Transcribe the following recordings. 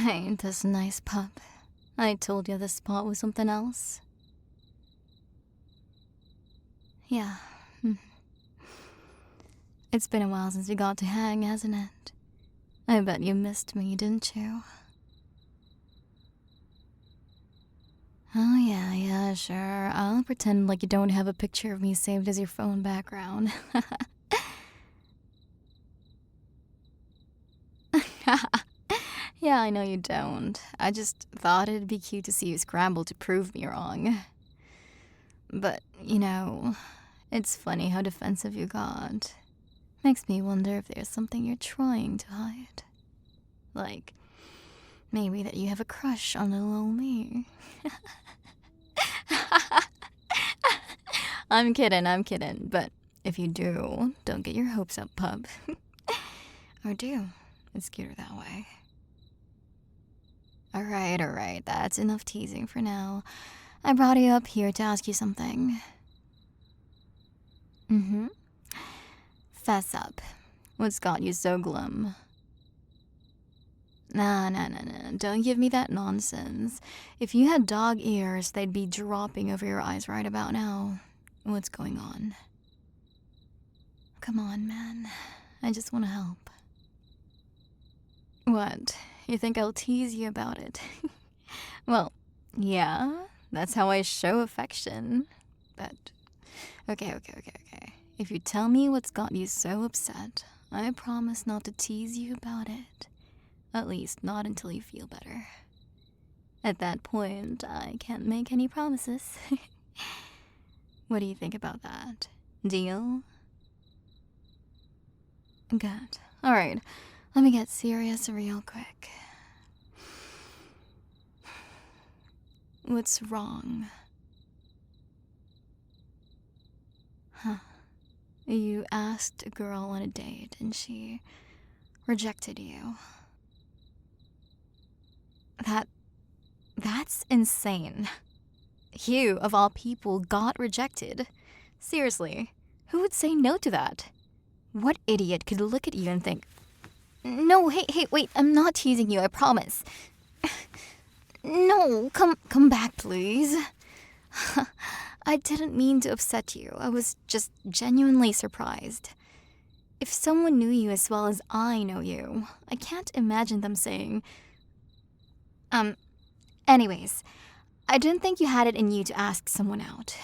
Ain't this nice, pup? I told you this spot was something else. Yeah. It's been a while since we got to hang, hasn't it? I bet you missed me, didn't you? Oh yeah, sure. I'll pretend like you don't have a picture of me saved as your phone background. Yeah, I know you don't. I just thought it'd be cute to see you scramble to prove me wrong. But, you know, it's funny how defensive you got. Makes me wonder if there's something you're trying to hide. Like, maybe that you have a crush on little old me. I'm kidding, but if you do, don't get your hopes up, pup. Or do. It's cuter that way. Alright, that's enough teasing for now. I brought you up here to ask you something. Fess up. What's got you so glum? Nah, don't give me that nonsense. If you had dog ears, they'd be dropping over your eyes right about now. What's going on? Come on, man. I just want to help. What? You think I'll tease you about it? Well, yeah, that's how I show affection. But, okay. If you tell me what's got you so upset, I promise not to tease you about it. At least not until you feel better. At that point, I can't make any promises. What do you think about that? Deal? Good. Alright, let me get serious real quick. What's wrong? Huh. You asked a girl on a date and she rejected you. That's insane. You, of all people, got rejected. Seriously, who would say no to that? What idiot could look at you and think, no, hey, wait, I'm not teasing you, I promise. No, come back, please. I didn't mean to upset you. I was just genuinely surprised. If someone knew you as well as I know you, I can't imagine them saying, anyways, I didn't think you had it in you to ask someone out.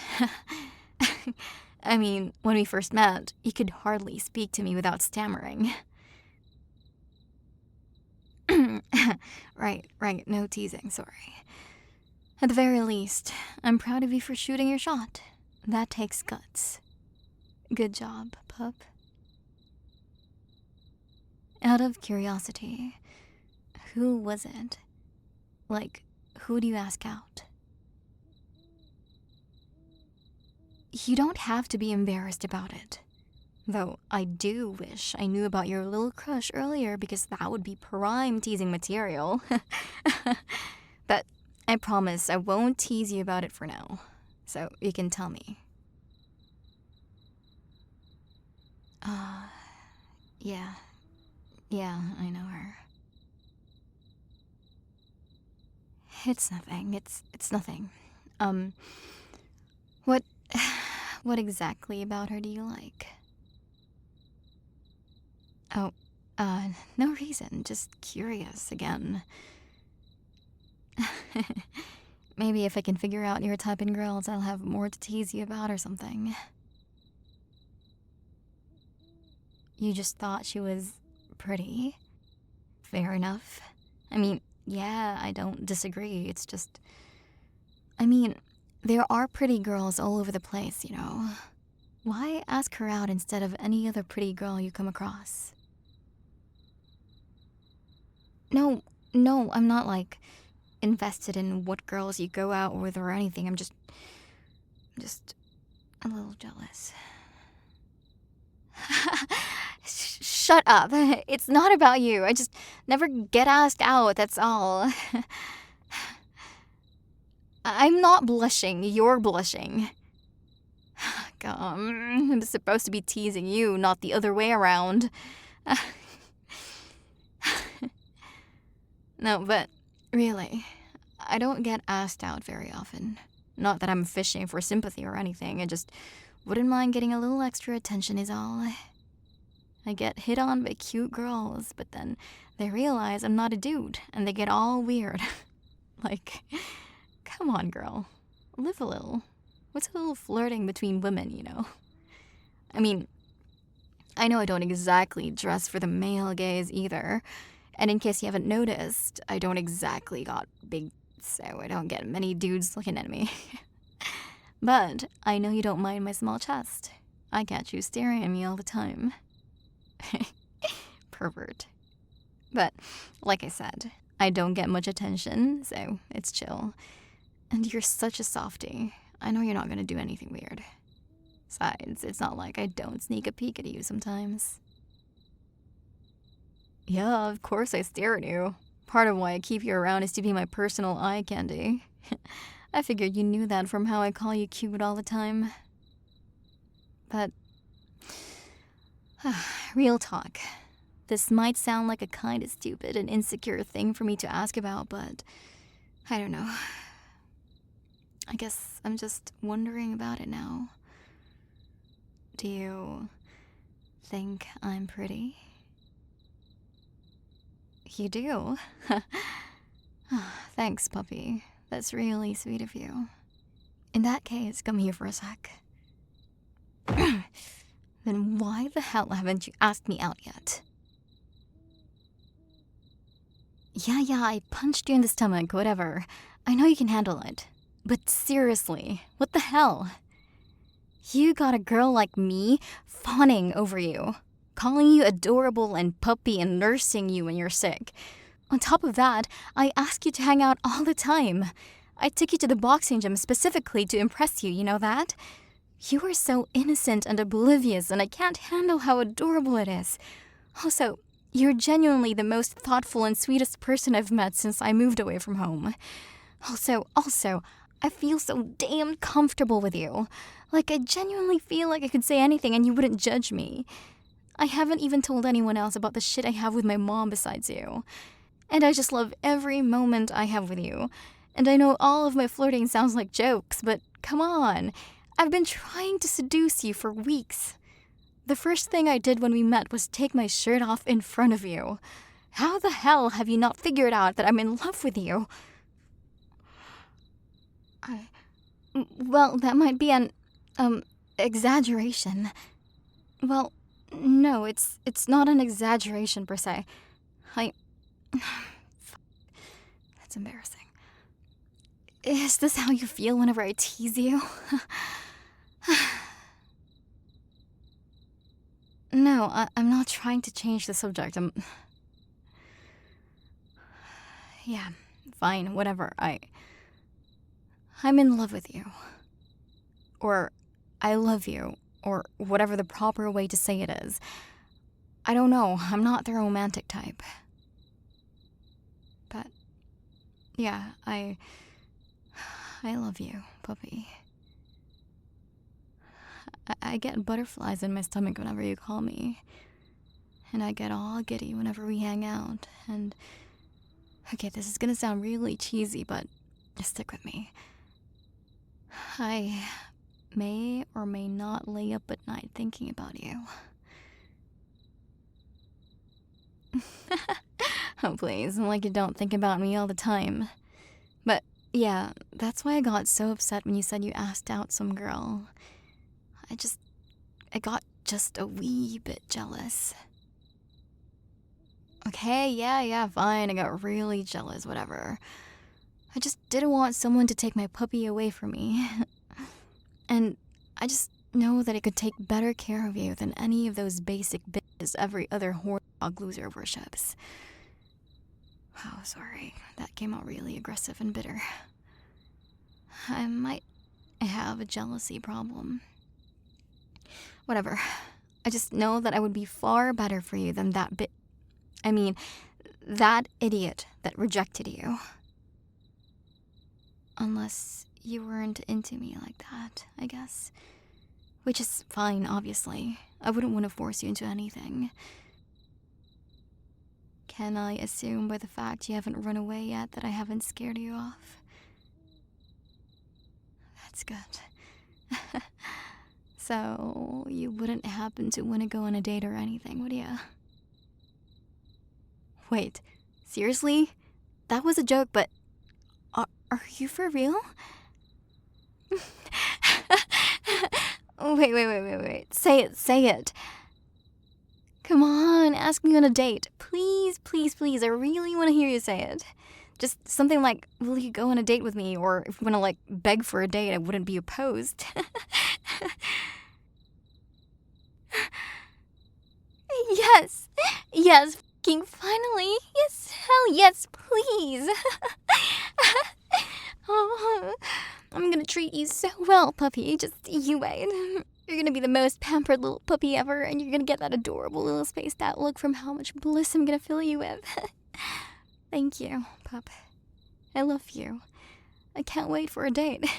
I mean, when we first met, you could hardly speak to me without stammering. Right, no teasing, sorry. At the very least, I'm proud of you for shooting your shot. That takes guts. Good job, pup. Out of curiosity, who was it? Like, who do you ask out? You don't have to be embarrassed about it. Though I do wish I knew about your little crush earlier because that would be prime teasing material. But I promise I won't tease you about it for now. So you can tell me. Yeah, I know her. It's nothing. It's nothing. What exactly about her do you like? Oh, no reason. Just curious again. Maybe if I can figure out your type in girls, I'll have more to tease you about or something. You just thought she was pretty? Fair enough. I mean, yeah, I don't disagree. It's just... I mean, there are pretty girls all over the place, you know. Why ask her out instead of any other pretty girl you come across? No, I'm not, like, invested in what girls you go out with or anything. I'm just a little jealous. Shut up. It's not about you. I just never get asked out, that's all. I'm not blushing. You're blushing. I'm supposed to be teasing you, not the other way around. No, but really, I don't get asked out very often. Not that I'm fishing for sympathy or anything, I just wouldn't mind getting a little extra attention is all. I get hit on by cute girls, but then they realize I'm not a dude, and they get all weird. Like, come on, girl. Live a little. What's a little flirting between women, you know? I mean, I know I don't exactly dress for the male gaze either. And in case you haven't noticed, I don't exactly got big, so I don't get many dudes looking at me. But I know you don't mind my small chest. I catch you staring at me all the time. Pervert. But, like I said, I don't get much attention, so it's chill. And you're such a softie. I know you're not gonna do anything weird. Besides, it's not like I don't sneak a peek at you sometimes. Yeah, of course I stare at you. Part of why I keep you around is to be my personal eye candy. I figured you knew that from how I call you cute all the time. But, real talk. This might sound like a kind of stupid and insecure thing for me to ask about, but I don't know. I guess I'm just wondering about it now. Do you think I'm pretty? You do? Thanks, puppy. That's really sweet of you. In that case, come here for a sec. Then why the hell haven't you asked me out yet? Yeah, I punched you in the stomach, whatever. I know you can handle it. But seriously, what the hell? You got a girl like me fawning over you, calling you adorable and puppy and nursing you when you're sick. On top of that, I ask you to hang out all the time. I took you to the boxing gym specifically to impress you, you know that? You are so innocent and oblivious, and I can't handle how adorable it is. Also, you're genuinely the most thoughtful and sweetest person I've met since I moved away from home. Also, I feel so damn comfortable with you. Like, I genuinely feel like I could say anything and you wouldn't judge me. I haven't even told anyone else about the shit I have with my mom besides you. And I just love every moment I have with you. And I know all of my flirting sounds like jokes, but come on. I've been trying to seduce you for weeks. The first thing I did when we met was take my shirt off in front of you. How the hell have you not figured out that I'm in love with you? Well, that might be an, exaggeration. Well, no, it's not an exaggeration per se. That's embarrassing. Is this how you feel whenever I tease you? No, I'm not trying to change the subject. Yeah, fine, whatever. I'm in love with you. Or I love you. Or whatever the proper way to say it is. I don't know, I'm not the romantic type. But, yeah, I love you, puppy. I get butterflies in my stomach whenever you call me. And I get all giddy whenever we hang out. And, okay, this is gonna sound really cheesy, but just stick with me. I may or may not lay up at night thinking about you. Oh, please, like you don't think about me all the time. But, yeah, that's why I got so upset when you said you asked out some girl. I got just a wee bit jealous. Okay, yeah, fine, I got really jealous, whatever. I just didn't want someone to take my puppy away from me. And I just know that I could take better care of you than any of those basic bitches every other horn dog loser worships. Oh, sorry, that came out really aggressive and bitter. I might have a jealousy problem. Whatever. I just know that I would be far better for you than that that idiot that rejected you. Unless you weren't into me like that, I guess. Which is fine, obviously. I wouldn't want to force you into anything. Can I assume by the fact you haven't run away yet that I haven't scared you off? That's good. So, you wouldn't happen to want to go on a date or anything, would ya? Wait, seriously? That was a joke, but are you for real? Wait. Say it. Come on, ask me on a date. Please. I really want to hear you say it. Just something like, will you go on a date with me? Or if you want to, like, beg for a date, I wouldn't be opposed. Yes, fucking finally. Yes, hell yes, please. Oh, I'm gonna treat you so well, puppy. Just you wait. You're gonna be the most pampered little puppy ever, and you're gonna get that adorable little spaced out look from how much bliss I'm gonna fill you with. Thank you, pup. I love you. I can't wait for a date.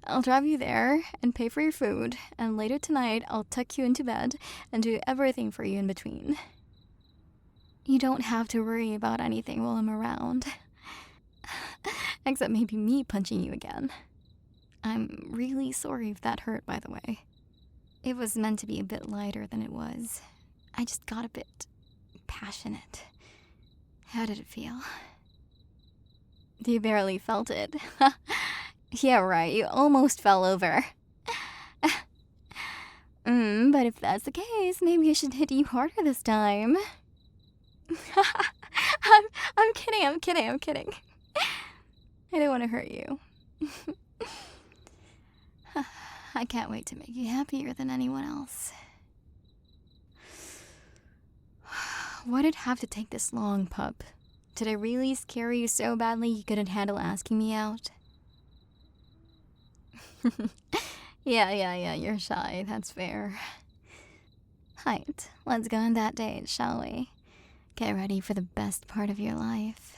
I'll drive you there and pay for your food, and later tonight I'll tuck you into bed and do everything for you in between. You don't have to worry about anything while I'm around. Except maybe me punching you again. I'm really sorry if that hurt, by the way. It was meant to be a bit lighter than it was. I just got a bit passionate. How did it feel? You barely felt it. Yeah, right, you almost fell over. But if that's the case, maybe I should hit you harder this time. I'm kidding. I don't want to hurt you. I can't wait to make you happier than anyone else. Why'd it have to take this long, pup? Did I really scare you so badly you couldn't handle asking me out? Yeah, you're shy, that's fair. Right, let's go on that date, shall we? Get ready for the best part of your life.